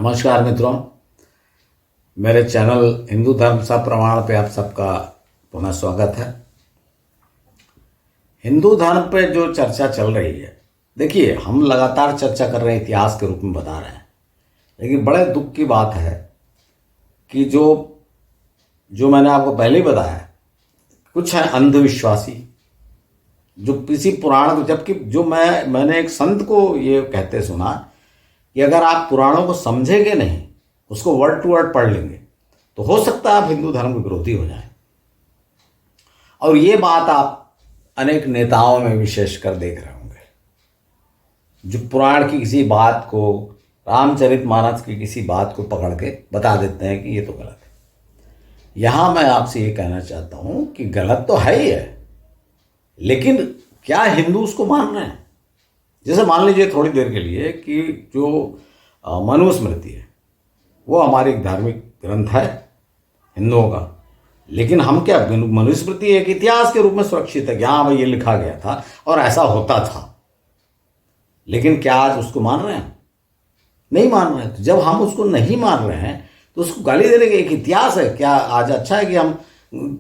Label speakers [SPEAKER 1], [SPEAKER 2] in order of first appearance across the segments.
[SPEAKER 1] नमस्कार मित्रों, मेरे चैनल हिंदू धर्म सप्रमाण पे आप सबका पुनः स्वागत है। हिंदू धर्म पे जो चर्चा चल रही है, देखिए हम लगातार चर्चा कर रहे हैं, इतिहास के रूप में बता रहे हैं, लेकिन बड़े दुख की बात है कि जो मैंने आपको पहले ही बताया, कुछ है अंधविश्वासी जो किसी पुराण को, जबकि जो मैंने एक संत को ये कहते सुना कि अगर आप पुराणों को समझेंगे नहीं, उसको वर्ड टू वर्ड पढ़ लेंगे, तो हो सकता है आप हिंदू धर्म के विरोधी हो जाएं। और ये बात आप अनेक नेताओं में विशेषकर देख रहे होंगे, जो पुराण की किसी बात को, रामचरितमानस की किसी बात को पकड़ के बता देते हैं कि ये तो गलत है। यहां मैं आपसे ये कहना चाहता हूं कि गलत तो है ही है, लेकिन क्या हिंदू उसको मान रहे हैं? जैसे मान लीजिए थोड़ी देर के लिए कि जो मनुस्मृति है वो हमारी एक धार्मिक ग्रंथ है हिंदुओं का, लेकिन हम क्या, मनुस्मृति एक इतिहास के रूप में सुरक्षित है कि हाँ भाई ये लिखा गया था और ऐसा होता था, लेकिन क्या आज उसको मान रहे हैं? नहीं मान रहे हैं। तो जब हम उसको नहीं मान रहे हैं तो उसको गाली देने का एक इतिहास है। क्या आज अच्छा है कि हम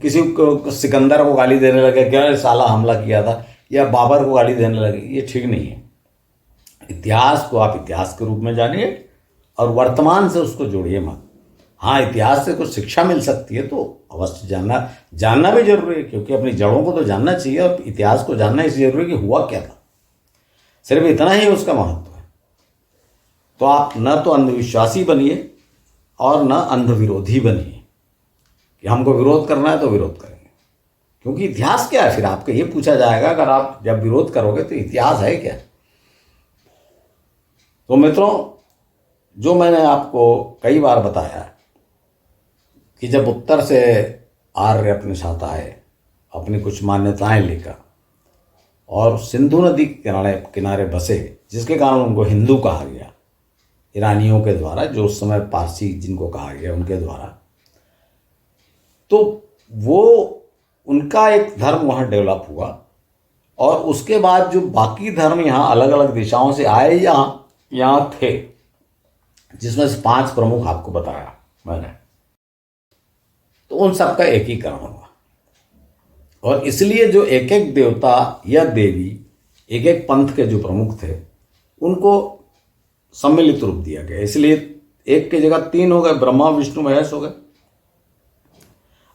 [SPEAKER 1] किसी को, सिकंदर को गाली देने लगे, क्या साला हमला किया था, या बाबर को गाली देने लगे? ये ठीक नहीं है। इतिहास को आप इतिहास के रूप में जानिए और वर्तमान से उसको जोड़िए मत। हाँ, इतिहास से कुछ शिक्षा मिल सकती है तो अवश्य जानना भी जरूरी है, क्योंकि अपनी जड़ों को तो जानना चाहिए और इतिहास को जानना इसलिए जरूरी है कि हुआ क्या था। सिर्फ इतना ही उसका महत्व है। तो आप न तो अंधविश्वासी बनिए और न अंध विरोधी बनिए कि हमको विरोध करना है तो विरोध करेंगे, क्योंकि इतिहास क्या है? फिर आपको ये पूछा जाएगा, अगर आप जब विरोध करोगे तो इतिहास है क्या? तो मित्रों, जो मैंने आपको कई बार बताया कि जब उत्तर से आर्य अपने साथ आए अपनी कुछ मान्यताएं लेकर और सिंधु नदी के किनारे बसे, जिसके कारण उनको हिंदू कहा गया ईरानियों के द्वारा, जो उस समय पारसी जिनको कहा गया उनके द्वारा, तो वो उनका एक धर्म वहाँ डेवलप हुआ। और उसके बाद जो बाकी धर्म यहाँ अलग अलग दिशाओं से आए, यहाँ थे, जिसमें से 5 प्रमुख आपको बताया मैंने, तो उन सबका एकीकरण हुआ। और इसलिए जो एक एक देवता या देवी, एक एक पंथ के जो प्रमुख थे, उनको सम्मिलित रूप दिया गया। इसलिए एक की जगह 3 हो गए, ब्रह्मा विष्णु महेश हो गए।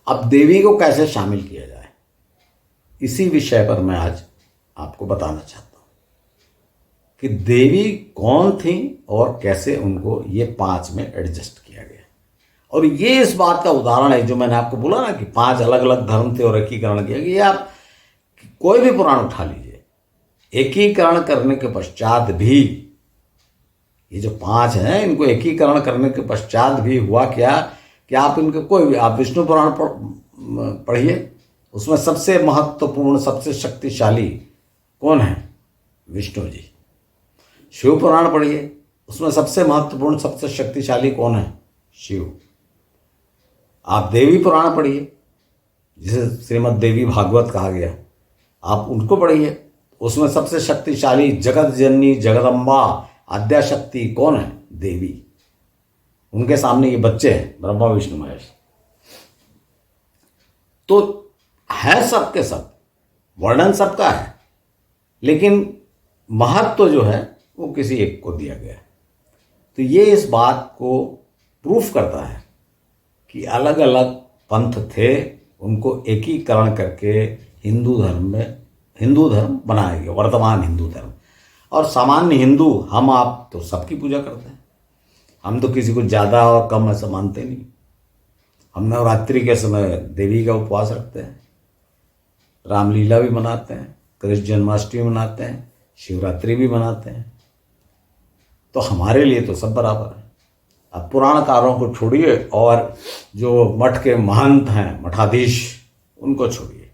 [SPEAKER 1] अब देवी को कैसे शामिल किया जाए, इसी विषय पर मैं आज आपको बताना चाहता हूं कि देवी कौन थी और कैसे उनको ये 5 में एडजस्ट किया गया। और ये इस बात का उदाहरण है जो मैंने आपको बोला ना कि 5 अलग अलग धर्म थे और एकीकरण किया गया। आप कोई भी पुराण उठा लीजिए, एकीकरण करने के पश्चात भी, ये जो 5 हैं, इनको एकीकरण करने के पश्चात भी हुआ क्या कि आप इनके कोई भी, आप विष्णु पुराण पढ़िए, उसमें सबसे महत्वपूर्ण, सबसे शक्तिशाली कौन है? विष्णु जी। शिव पुराण पढ़िए, उसमें सबसे महत्वपूर्ण, सबसे शक्तिशाली कौन है? शिव। आप देवी पुराण पढ़िए, जिसे श्रीमद् देवी भागवत कहा गया, आप उनको पढ़िए, उसमें सबसे शक्तिशाली जगत जननी जगदम्बा आद्याशक्ति कौन है? देवी। उनके सामने ये बच्चे हैं, ब्रह्मा विष्णु महेश। तो है सबके सब, वर्णन सबका है, लेकिन महत्व जो है वो किसी एक को दिया गया है। तो ये इस बात को प्रूफ करता है कि अलग अलग पंथ थे, उनको एकीकरण करके हिंदू धर्म बनाया गया, वर्तमान हिंदू धर्म। और सामान्य हिंदू, हम आप तो सबकी पूजा करते हैं, हम तो किसी को ज़्यादा और कम ऐसा मानते नहीं। हम नवरात्रि के समय देवी का उपवास रखते हैं, रामलीला भी मनाते हैं, कृष्ण जन्माष्टमी मनाते हैं, शिवरात्रि भी मनाते हैं। तो हमारे लिए तो सब बराबर है। अब पुराणकारों को छोड़िए और जो मठ के महंत हैं, मठाधीश, उनको छोड़िए।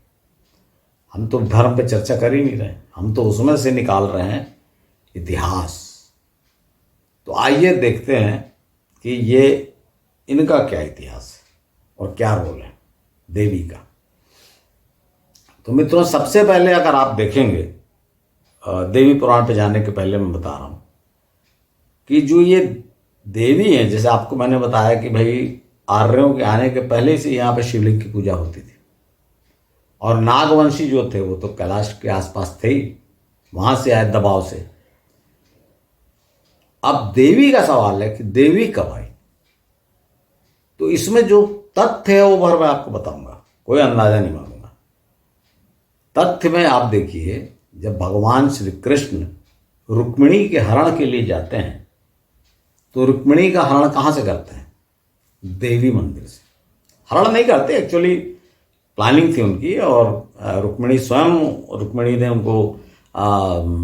[SPEAKER 1] हम तो धर्म पे चर्चा कर ही नहीं रहे, हम तो उसमें से निकाल रहे हैं इतिहास। तो आइए देखते हैं कि ये इनका क्या इतिहास है और क्या रोल है देवी का। तो मित्रों, सबसे पहले अगर आप देखेंगे, देवी पुराण पे जाने के पहले मैं बता रहा हूं कि जो ये देवी हैं, जैसे आपको मैंने बताया कि भाई आर्यों के आने के पहले से यहाँ पे शिवलिंग की पूजा होती थी, और नागवंशी जो थे वो तो कैलाश के आसपास थे ही, वहां से आए दबाव से। अब देवी का सवाल है कि देवी कब आई, तो इसमें जो तथ्य है वो भर मैं आपको बताऊंगा, कोई अंदाजा नहीं मांगूंगा। तथ्य में आप देखिए, जब भगवान श्री कृष्ण रुक्मिणी के हरण के लिए जाते हैं तो रुक्मिणी का हरण कहाँ से करते हैं? देवी मंदिर से। हरण नहीं करते, एक्चुअली प्लानिंग थी उनकी, और रुक्मिणी ने उनको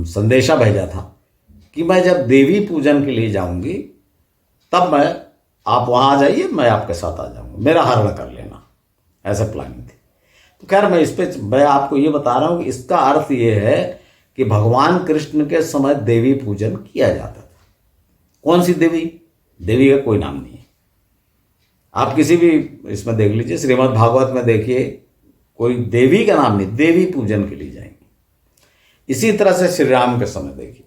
[SPEAKER 1] संदेशा भेजा था कि मैं जब देवी पूजन के लिए जाऊंगी तब आप वहाँ आ जाइए, मैं आपके साथ आ जाऊंगा, मेरा हरण कर लेना, ऐसा प्लानिंग थी। तो खैर मैं आपको ये बता रहा हूँ कि इसका अर्थ ये है कि भगवान कृष्ण के समय देवी पूजन किया जाता था। कौन सी देवी? देवी का कोई नाम नहीं है। आप किसी भी इसमें देख लीजिए, श्रीमद् भागवत में देखिए, कोई देवी का नाम नहीं, देवी पूजन के लिए जाएंगे। इसी तरह से श्री राम के समय देखिए,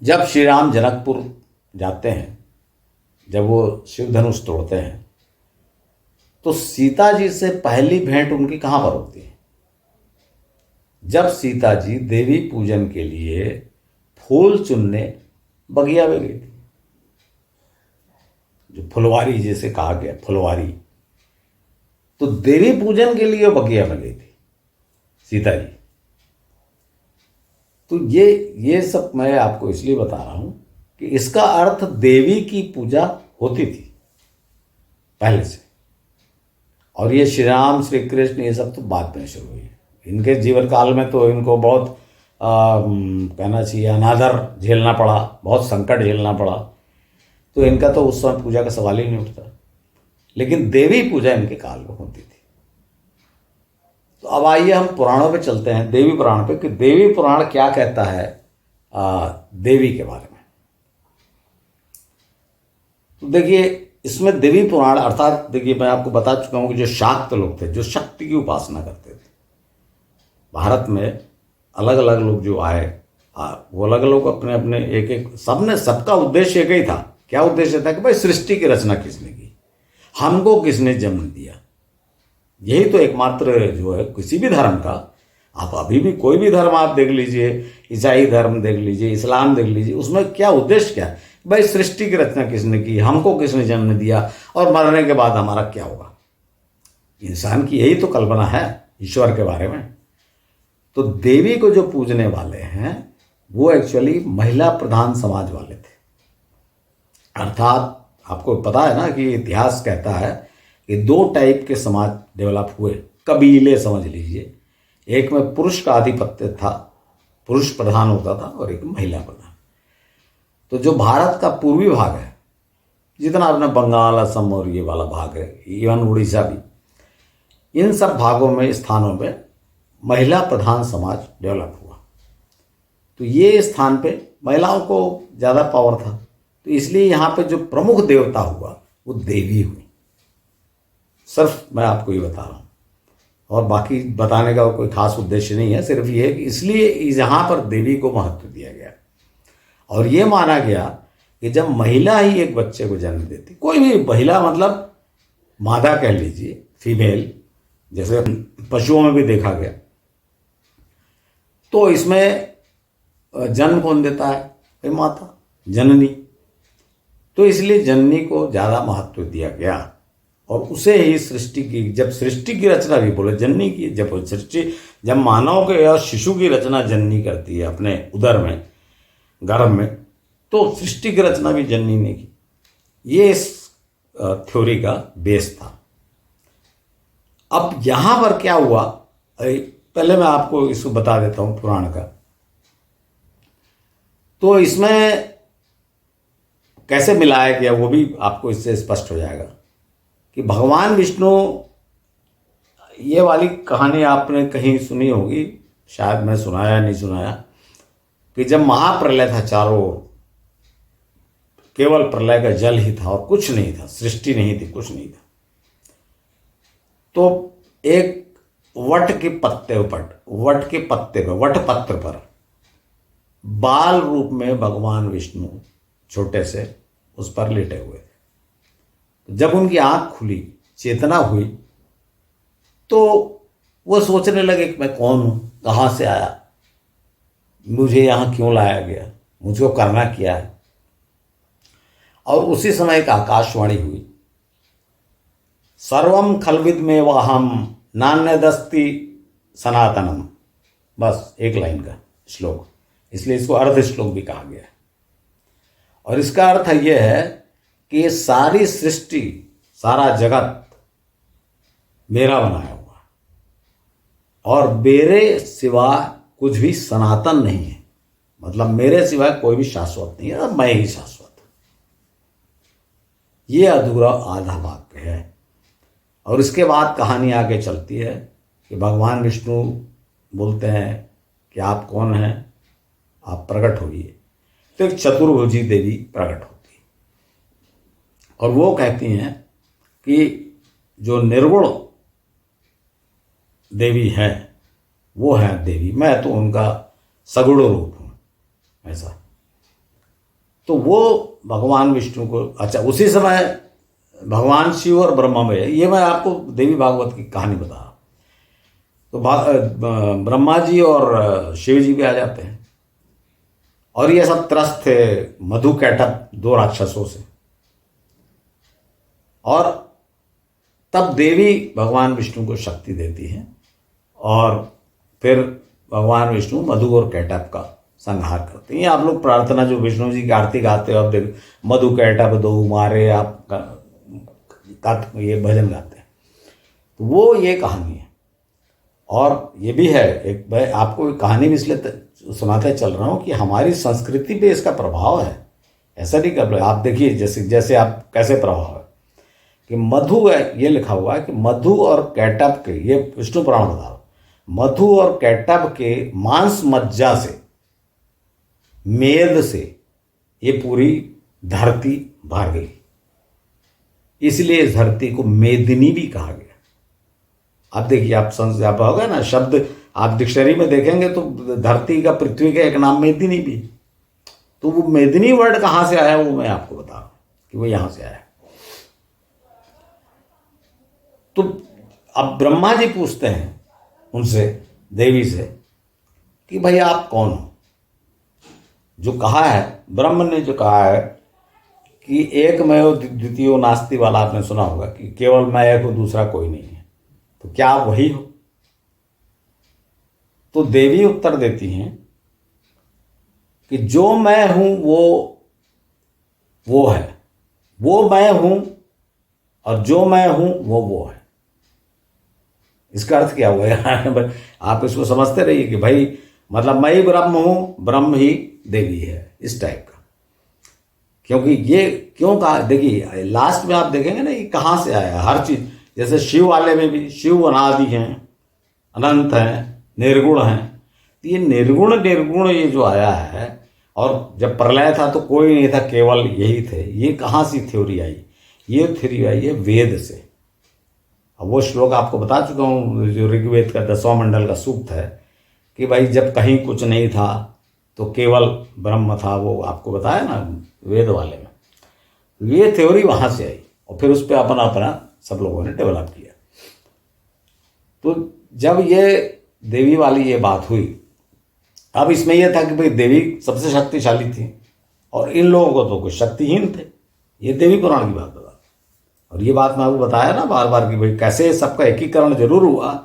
[SPEAKER 1] जब श्री राम जनकपुर जाते हैं, जब वो शिव धनुष तोड़ते हैं, तो सीता जी से पहली भेंट उनकी कहाँ पर होती है? जब सीता जी देवी पूजन के लिए फूल चुनने बगिया में गई थी, जो फुलवारी जैसे कहा गया, फुलवारी, तो देवी पूजन के लिए बगिया में गई थी सीता जी। तो ये सब मैं आपको इसलिए बता रहा हूं कि इसका अर्थ देवी की पूजा होती थी पहले से, और ये श्री राम श्री कृष्ण ये सब तो बाद में शुरू हुई है। इनके जीवन काल में तो इनको बहुत कहना चाहिए अनादर झेलना पड़ा, बहुत संकट झेलना पड़ा, तो इनका तो उस समय पूजा का सवाल ही नहीं उठता। लेकिन देवी पूजा इनके काल में होती थी। तो अब आइए हम पुराणों पे चलते हैं, देवी पुराण पे, कि देवी पुराण क्या कहता है देवी के बारे में। तो देखिए, इसमें देवी पुराण अर्थात, देखिए मैं आपको बता चुका हूं कि जो शाक्त लोग थे, जो शक्ति की उपासना करते थे, भारत में अलग अलग लोग जो आए, वो अलग अलग अपने अपने एक सबका उद्देश्य एक ही था। क्या उद्देश्य था? कि भाई सृष्टि की रचना किसने की, हमको किसने जन्म दिया। यही तो एकमात्र जो है किसी भी धर्म का, आप अभी भी कोई भी धर्म आप देख लीजिए, ईसाई धर्म देख लीजिए, इस्लाम देख लीजिए, उसमें क्या उद्देश्य क्या है? भाई सृष्टि की रचना किसने की, हमको किसने जन्म दिया, और मरने के बाद हमारा क्या होगा। इंसान की यही तो कल्पना है ईश्वर के बारे में। तो देवी को जो पूजने वाले हैं वो एक्चुअली महिला प्रधान समाज वाले थे। अर्थात आपको पता है ना कि इतिहास कहता है कि दो टाइप के समाज डेवलप हुए, कबीले समझ लीजिए। एक में पुरुष का आधिपत्य था, पुरुष प्रधान होता था, और एक महिला प्रधान। तो जो भारत का पूर्वी भाग है, जितना अपना बंगाल, असम और ये वाला भाग है, इवन उड़ीसा भी, इन सब भागों में, स्थानों में महिला प्रधान समाज डेवलप हुआ। तो ये स्थान पे महिलाओं को ज़्यादा पावर था, तो इसलिए यहाँ पे जो प्रमुख देवता हुआ वो देवी हुई। सिर्फ मैं आपको ये बता रहा हूँ, और बाकी बताने का कोई खास उद्देश्य नहीं है, सिर्फ ये है कि इसलिए यहाँ पर देवी को महत्व दिया गया। और ये माना गया कि जब महिला ही एक बच्चे को जन्म देती, कोई भी महिला मतलब मादा कह लीजिए, फीमेल, जैसे पशुओं में भी देखा गया, तो इसमें जन्म कौन देता है? माता, जननी। तो इसलिए जननी को ज़्यादा महत्व दिया गया, और उसे ही सृष्टि की, जब सृष्टि की रचना भी बोले जननी की, जब मानव के या शिशु की रचना जननी करती है अपने उदर में, गर्भ में, तो सृष्टि की रचना भी जननी ने की। ये इस थ्योरी का बेस था। अब यहां पर क्या हुआ, पहले मैं आपको इसको बता देता हूं पुराण का। तो इसमें कैसे मिलाया गया वो भी आपको इससे स्पष्ट हो जाएगा कि भगवान विष्णु, ये वाली कहानी आपने कहीं सुनी होगी, शायद मैं सुनाया नहीं सुनाया, कि जब महाप्रलय था, चारों ओर केवल प्रलय का जल ही था और कुछ नहीं था, सृष्टि नहीं थी, कुछ नहीं था। तो एक वट के पत्ते पर, वट पत्र पर बाल रूप में भगवान विष्णु छोटे से उस पर लेटे हुए थे। जब उनकी आंख खुली, चेतना हुई, तो वो सोचने लगे कि मैं कौन हूं, कहाँ से आया, मुझे यहाँ क्यों लाया गया, मुझको करना क्या है। और उसी समय एक आकाशवाणी हुई, सर्वम खलविदमेव अहम नान्यदस्ति सनातनम। बस एक लाइन का श्लोक, इसलिए इसको अर्ध श्लोक भी कहा गया है। और इसका अर्थ यह है कि ये सारी सृष्टि, सारा जगत मेरा बनाया हुआ है और मेरे सिवा कुछ भी सनातन नहीं है। मतलब मेरे सिवाय कोई भी शाश्वत नहीं है, मैं ही शाश्वत हूं। ये अधूरा आधा वाक्य है। और इसके बाद कहानी आगे चलती है कि भगवान विष्णु बोलते हैं कि आप कौन हैं, आप प्रकट होइए। तो एक चतुर्भुजी देवी प्रकट होती है और वो कहती हैं कि जो निर्गुण देवी है वो है देवी, मैं तो उनका सगुण रूप हूं, ऐसा। तो वो भगवान विष्णु को, अच्छा उसी समय भगवान शिव और ब्रह्मा में, ये मैं आपको देवी भागवत की कहानी बता रहा हूं। तो ब्रह्मा जी और शिव जी भी आ जाते हैं और ये सब त्रस्त थे मधु कैटभ, दो राक्षसों से। और तब देवी भगवान विष्णु को शक्ति देती है और फिर भगवान विष्णु मधु और कैटभ का संहार करते हैं। आप लोग प्रार्थना जो विष्णु जी की आरती गाते हो, अब देखो मधु कैटभ दो मारे, आप ये भजन गाते हैं। तो वो ये कहानी है। और ये भी है, एक मैं आपको कहानी भी इसलिए सुनाते चल रहा हूँ कि हमारी संस्कृति पे इसका प्रभाव है। ऐसा नहीं कर, आप देखिए जैसे जैसे आप कैसे प्रभाव है कि मधु है, ये लिखा हुआ है कि मधु और कैटभ के, ये विष्णु पुराण बता रहा, मधु और कैटभ के मांस मज्जा से, मेद से ये पूरी धरती भर गई। इसलिए इस धरती को मेदिनी भी कहा गया। आप देखिए, आप होगा ना शब्द, आप डिक्शनरी में देखेंगे तो धरती का, पृथ्वी का एक नाम मेदिनी भी। तो वो मेदिनी वर्ड कहां से आया वो मैं आपको बता रहा हूं कि वो यहां से आया। तो अब ब्रह्मा जी पूछते हैं उनसे, देवी से, कि भाई आप कौन हो। जो कहा है ब्रह्म ने, जो कहा है कि एक मैं द्वितीयो नास्ति वाला आपने सुना होगा कि केवल मैं एक हूं, दूसरा कोई नहीं है। तो क्या आप वही हो? तो देवी उत्तर देती हैं कि जो मैं हूं वो है, वो मैं हूं और जो मैं हूं वो है। इसका अर्थ क्या हुआ है? आप इसको समझते रहिए कि भाई मतलब मैं ही ब्रह्म हूं, ब्रह्म ही देवी है, इस टाइप का। क्योंकि ये क्यों कहा, देखिए लास्ट में आप देखेंगे ना ये कहां से आया हर चीज। जैसे शिव वाले में भी, शिव अनादि हैं, अनंत हैं, निर्गुण हैं। तो ये निर्गुण ये जो आया है, और जब प्रलय था तो कोई नहीं था, केवल यही थे। ये कहां से थ्योरी आई? ये थ्योरी आई है वेद से। अब वो श्लोक आपको बता चुका हूं, जो ऋग्वेद का 10वां मंडल का सूक्त है कि भाई जब कहीं कुछ नहीं था तो केवल ब्रह्म था, वो आपको बताया ना वेद वाले में। ये थ्योरी वहां से आई और फिर उस पर अपना अपना सब लोगों ने डेवलप किया। तो जब ये देवी वाली ये बात हुई, अब इसमें यह था कि भाई देवी सबसे शक्तिशाली थी और इन लोगों को तो कुछ शक्तिहीन थे। ये देवी पुराण की बात बता। और ये बात मैं आपको बताया ना बार बार कि भाई कैसे सबका एकीकरण जरूर हुआ,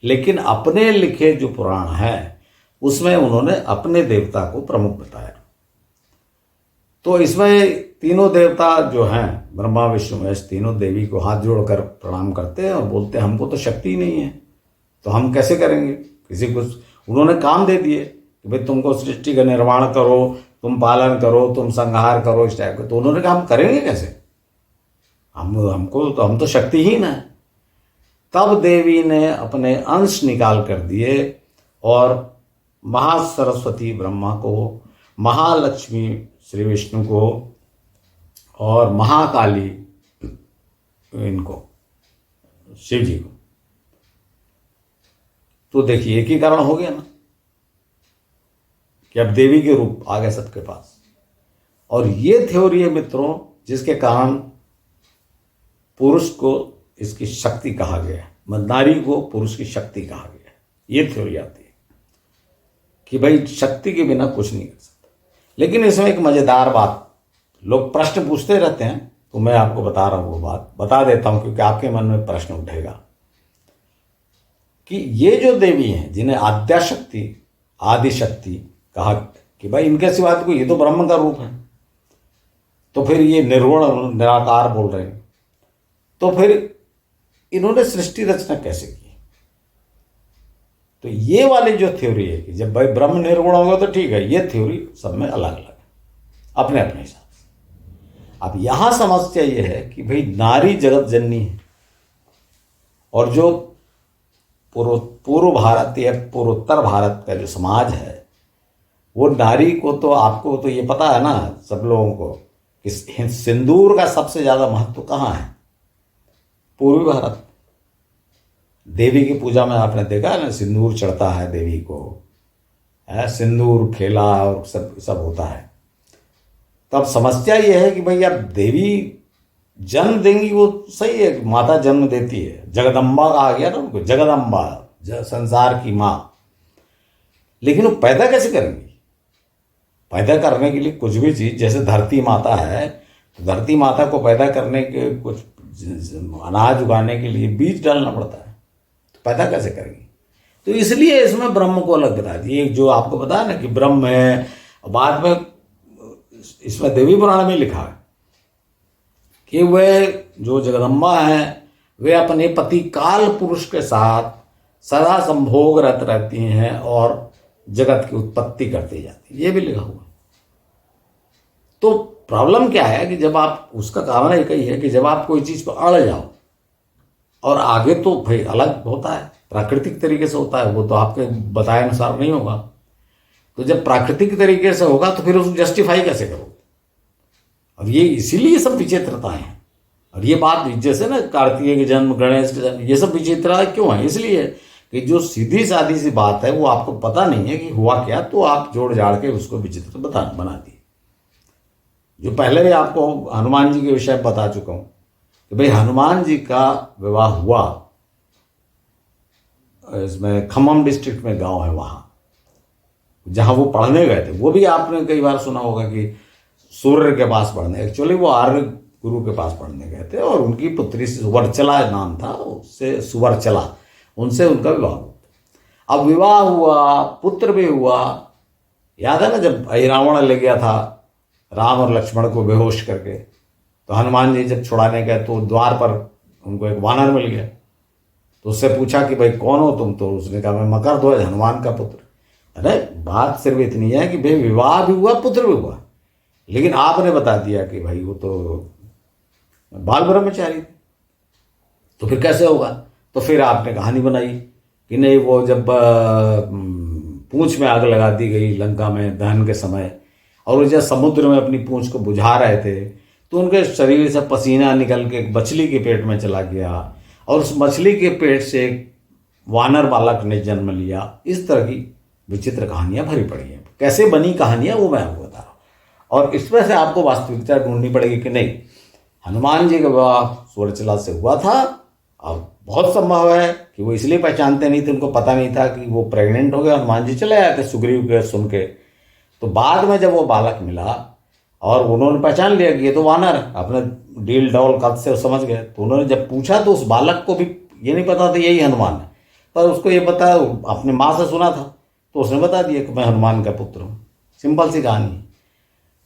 [SPEAKER 1] लेकिन अपने लिखे जो पुराण है उसमें उन्होंने अपने देवता को प्रमुख बताया। तो इसमें तीनों देवता जो हैं, ब्रह्मा विष्णु महेश, तीनों देवी को हाथ जोड़कर प्रणाम करते हैं और बोलते हैं हमको तो शक्ति ही नहीं है, तो हम कैसे करेंगे। किसी को उन्होंने काम दे दिए कि भाई तुमको सृष्टि का निर्माण करो, तुम पालन करो, तुम संहार करो, इस टाइप का। तो उन्होंने कहा हम करेंगे कैसे, हम तो शक्तिहीन है। तब देवी ने अपने अंश निकाल कर दिए और महासरस्वती ब्रह्मा को, महालक्ष्मी श्री विष्णु को और महाकाली इनको शिव जी को। तो देखिए एकीकरण हो गया ना कि अब देवी के रूप आ गए सबके पास। और ये थ्योरी है मित्रों जिसके कारण पुरुष को इसकी शक्ति कहा गया है, नारी को पुरुष की शक्ति कहा गया है। ये थ्योरी आती है कि भाई शक्ति के बिना कुछ नहीं कर सकता। लेकिन इसमें एक मजेदार बात, लोग प्रश्न पूछते रहते हैं तो मैं आपको बता रहा हूँ, वो बात बता देता हूँ क्योंकि आपके मन में प्रश्न उठेगा कि ये जो देवी हैं जिन्हें आद्या शक्ति, आदि शक्ति कहा कि भाई इनके सिवा तो ये तो ब्रह्म का रूप है, तो फिर ये निर्गुण निराकार बोल रहे हैं, तो फिर इन्होंने सृष्टि रचना कैसे की? तो ये वाली जो थ्योरी है कि जब भाई ब्रह्म निर्गुण होगा तो ठीक है, ये थ्योरी सब में अलग अलग है अपने अपने हिसाब से। अब यहां समस्या ये है कि भाई नारी जगत जननी है और जो पूर्व भारत या पूर्वोत्तर भारत का जो समाज है वो नारी को, तो आपको तो ये पता है ना सब लोगों को कि सिंदूर का सबसे ज्यादा महत्व कहाँ है? पूर्वी भारत। देवी की पूजा में आपने देखा है ना, सिंदूर चढ़ता है देवी को, है सिंदूर खेला और सब सब होता है। तब समस्या यह है कि भाई अब देवी जन्म देंगी वो सही है कि माता जन्म देती है, जगदम्बा कहा गया ना उनको, जगदम्बा संसार की माँ, लेकिन वो पैदा कैसे करेंगी? पैदा करने के लिए कुछ भी चीज, जैसे धरती माता है तो धरती माता को पैदा करने के कुछ अनाज उगाने के लिए बीज डालना पड़ता है, तो पैदा कैसे करेंगी? तो इसलिए इसमें ब्रह्म को अलग बता दिए। जो आपको बताया ना कि ब्रह्म है, बाद में इसमें देवी पुराण में लिखा है कि वे जो जगदम्बा है वे अपने पति काल पुरुष के साथ सदा संभोग रत रहती हैं और जगत की उत्पत्ति करती जाती है, ये भी लिखा हुआ। तो प्रॉब्लम क्या है कि जब आप, उसका कारण एक ही है कि जब आप कोई चीज पर अड़ जाओ और आगे तो भाई अलग होता है, प्राकृतिक तरीके से होता है, वो तो आपके बताए अनुसार नहीं होगा। तो जब प्राकृतिक तरीके से होगा तो फिर उसको जस्टिफाई कैसे करोगे? और ये इसीलिए सब विचित्रताएं हैं। और ये बात जैसे ना कार्तिकेय के जन्म, गणेश के जन्म, ये सब विचित्रता क्यों है? इसलिए कि जो सीधी सादी सी बात है वो आपको पता नहीं है कि हुआ क्या, तो आप जोड़ जाड़ के उसको विचित्र बना दिए। जो पहले भी आपको हनुमान जी के विषय में बता चुका हूं कि भाई हनुमान जी का विवाह हुआ, इसमें खम्मम डिस्ट्रिक्ट में गांव है, वहां जहां वो पढ़ने गए थे। वो भी आपने कई बार सुना होगा कि सूर्य के पास पढ़ने, एक्चुअली वो आर्य गुरु के पास पढ़ने गए थे और उनकी पुत्री से, सुवर्चला नाम था, उससे सुवर्चला, उनसे उनका विवाह हुआ। अब विवाह हुआ, पुत्र भी हुआ। याद है ना जब रावण ले गया था राम और लक्ष्मण को बेहोश करके, तो हनुमान जी जब छुड़ाने गए तो द्वार पर उनको एक वानर मिल गया। तो उससे पूछा कि भाई कौन हो तुम? तो उसने कहा मैं मकरध्वज, हनुमान का पुत्र। अरे बात सिर्फ इतनी है कि भाई विवाह भी हुआ, पुत्र भी हुआ, लेकिन आपने बता दिया कि भाई वो तो बाल ब्रह्मचारी थे, तो फिर कैसे होगा? तो फिर आपने कहानी बनाई कि नहीं, वो जब पूंछ में आग लगा दी गई लंका में दहन के समय, और वो जब समुद्र में अपनी पूंछ को बुझा रहे थे तो उनके शरीर से पसीना निकल के एक मछली के पेट में चला गया और उस मछली के पेट से एक वानर बालक ने जन्म लिया। इस तरह की विचित्र कहानियां भरी पड़ी हैं। कैसे बनी कहानियां वो मैं आपको बता रहा हूँ, और इसमें से आपको वास्तविकता ढूंढनी पड़ेगी कि नहीं हनुमान जी का विवाह सूर्यचला से हुआ था। और बहुत संभव है कि वो इसलिए पहचानते नहीं थे, उनको पता नहीं था कि वो प्रेग्नेंट हो गए। हनुमान जी चले आए थे सुग्रीव के सुन के, तो बाद में जब वो बालक मिला और उन्होंने पहचान लिया कि ये तो वानर, अपने डील डॉल कद से समझ गए, तो उन्होंने जब पूछा तो उस बालक को भी ये नहीं पता था यही हनुमान है, पर उसको ये पता, अपनी माँ से सुना था तो उसने बता दिया कि मैं हनुमान का पुत्र हूँ। सिंपल सी कहानी।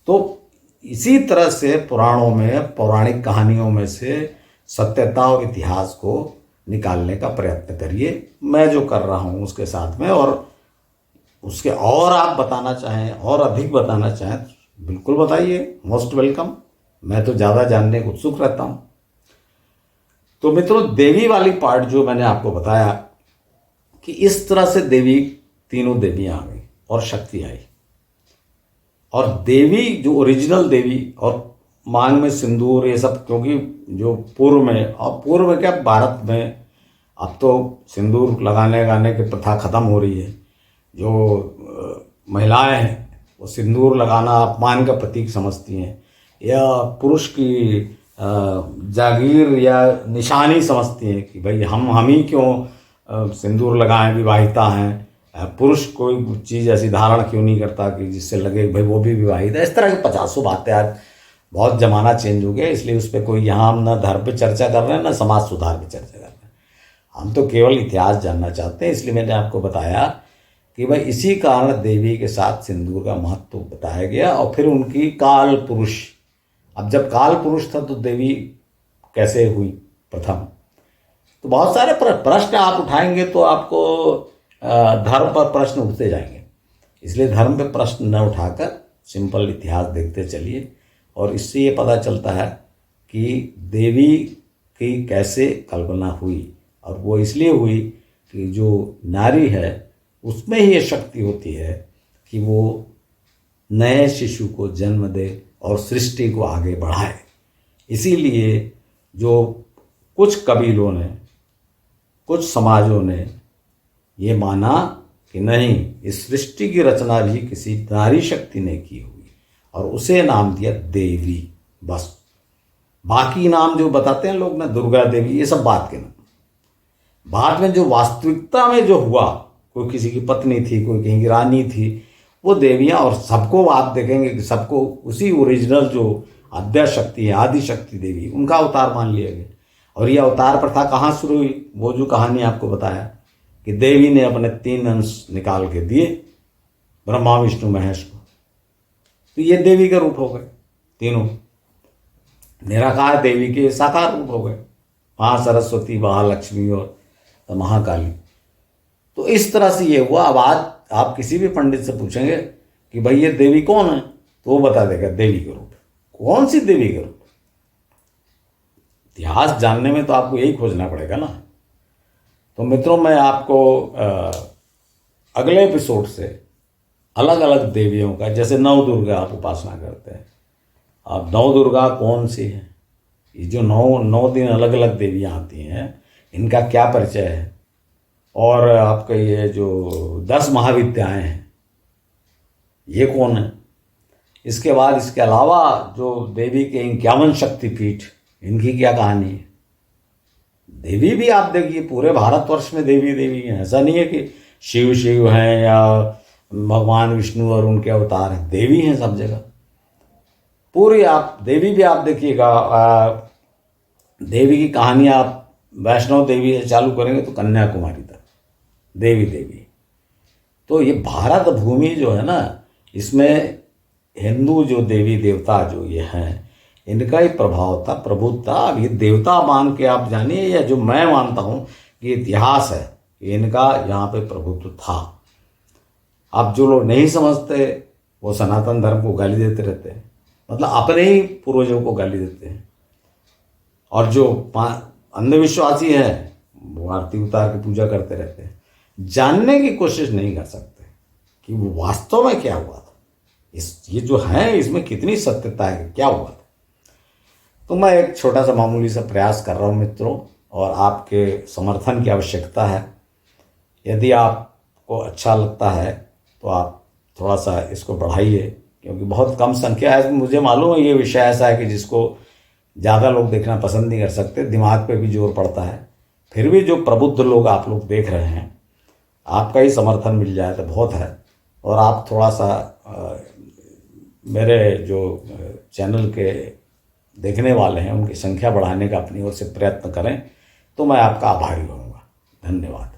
[SPEAKER 1] तो इसी तरह से पुराणों में, पौराणिक कहानियों में से सत्यता और इतिहास को निकालने का प्रयत्न करिए। मैं जो कर रहा हूँ उसके साथ में, और उसके और आप बताना चाहें और अधिक बताना चाहें तो बिल्कुल बताइए, मोस्ट वेलकम। मैं तो ज़्यादा जानने को उत्सुक रहता हूँ। तो मित्रों, देवी वाली पार्ट जो मैंने आपको बताया कि इस तरह से देवी, तीनों देवियाँ आ गई और शक्ति आई, और देवी जो ओरिजिनल देवी, और मांग में सिंदूर, ये सब, क्योंकि जो पूर्व में, और पूर्व में क्या भारत में अब तो सिंदूर लगाने की प्रथा खत्म हो रही है। जो महिलाएं हैं वो सिंदूर लगाना अपमान का प्रतीक समझती हैं, या पुरुष की जागीर या निशानी समझती हैं कि भाई हम ही क्यों सिंदूर लगाएं, विवाहिता हैं, पुरुष कोई चीज़ ऐसी धारण क्यों नहीं करता कि जिससे लगे भाई वो भी विवाहित है। इस तरह की पचासों बातें। आज बहुत ज़माना चेंज हो गया, इसलिए उस पर कोई यहाँ हम ना धर्म पे चर्चा कर रहे हैं ना समाज सुधार पे चर्चा कर रहे हैं। हम तो केवल इतिहास जानना चाहते हैं, इसलिए मैंने आपको बताया कि भाई इसी कारण देवी के साथ सिंदूर का महत्व बताया गया। और फिर उनकी काल पुरुष, अब जब काल पुरुष था तो देवी कैसे हुई प्रथम, तो बहुत सारे प्रश्न आप उठाएंगे तो आपको धर्म पर प्रश्न उठते जाएंगे। इसलिए धर्म पे प्रश्न न उठाकर सिंपल इतिहास देखते चलिए, और इससे ये पता चलता है कि देवी की कैसे कल्पना हुई। और वो इसलिए हुई कि जो नारी है उसमें ही ये शक्ति होती है कि वो नए शिशु को जन्म दे और सृष्टि को आगे बढ़ाए। इसीलिए जो कुछ कबीलों ने, कुछ समाजों ने ये माना कि नहीं, इस सृष्टि की रचना भी किसी नारी शक्ति ने की हुई, और उसे नाम दिया देवी। बस बाकी नाम जो बताते हैं लोग ना, दुर्गा देवी, ये सब बात के नाम। बाद में जो वास्तविकता में जो हुआ, कोई किसी की पत्नी थी, कोई कहीं की रानी थी, वो देवियाँ, और सबको आप देखेंगे कि सबको उसी ओरिजिनल जो आद्या शक्ति है, आदि शक्ति देवी, उनका अवतार मान लिया गया। और ये अवतार प्रथा कहाँ शुरू हुई? वो जो कहानी आपको बताया कि देवी ने अपने 3 अंश निकाल के दिए ब्रह्मा विष्णु महेश को, तो ये देवी के रूप हो गए तीनों। निराकार देवी के साकार रूप हो गए, महासरस्वती, महालक्ष्मी और महाकाली। तो इस तरह से ये हुआ। अब आज आप किसी भी पंडित से पूछेंगे कि भाई ये देवी कौन है, तो वो बता देगा देवी के रूप। कौन सी देवी के रूप? इतिहास जानने में तो आपको यही खोजना पड़ेगा ना। तो मित्रों, मैं आपको अगले एपिसोड से अलग अलग देवियों का, जैसे नव दुर्गा आप उपासना करते हैं, अब नव दुर्गा कौन सी है, ये जो 9 दिन अलग अलग देवियाँ आती हैं, इनका क्या परिचय है, और आपका ये जो 10 महाविद्याएं हैं ये कौन है, इसके बाद इसके अलावा जो देवी के 51 शक्तिपीठ, इनकी क्या कहानी है। देवी भी आप देखिए पूरे भारतवर्ष में देवी देवी हैं, ऐसा नहीं है कि शिव शिव हैं या भगवान विष्णु और उनके अवतार हैं, देवी हैं सब जगह पूरी। आप देवी भी आप देखिएगा, देवी की कहानी आप वैष्णव देवी से चालू करेंगे तो कन्याकुमारी तक देवी देवी। तो ये भारत भूमि जो है ना, इसमें हिंदू जो देवी देवता जो ये हैं, इनका ही प्रभाव था, प्रभुत्व था। अब ये देवता मान के आप जानिए, या जो मैं मानता हूँ कि इतिहास है कि इनका यहाँ पे प्रभुत्व था। अब जो लोग नहीं समझते वो सनातन धर्म को गाली देते रहते हैं, मतलब अपने ही पूर्वजों को गाली देते हैं। और जो अंधविश्वासी है वो आरती उतार के पूजा करते रहते हैं, जानने की कोशिश नहीं कर सकते कि वो वास्तव में क्या हुआ था, ये जो है इसमें कितनी सत्यता है, क्या हुआ था। तो मैं एक छोटा सा मामूली सा प्रयास कर रहा हूँ मित्रों, और आपके समर्थन की आवश्यकता है। यदि आपको अच्छा लगता है तो आप थोड़ा सा इसको बढ़ाइए, क्योंकि बहुत कम संख्या है। मुझे मालूम है ये विषय ऐसा है कि जिसको ज़्यादा लोग देखना पसंद नहीं कर सकते, दिमाग पे भी जोर पड़ता है। फिर भी जो प्रबुद्ध लोग आप लोग देख रहे हैं, आपका ही समर्थन मिल जाए तो बहुत है। और आप थोड़ा सा मेरे जो चैनल के देखने वाले हैं उनकी संख्या बढ़ाने का अपनी ओर से प्रयत्न करें, तो मैं आपका आभारी रहूँगा। धन्यवाद।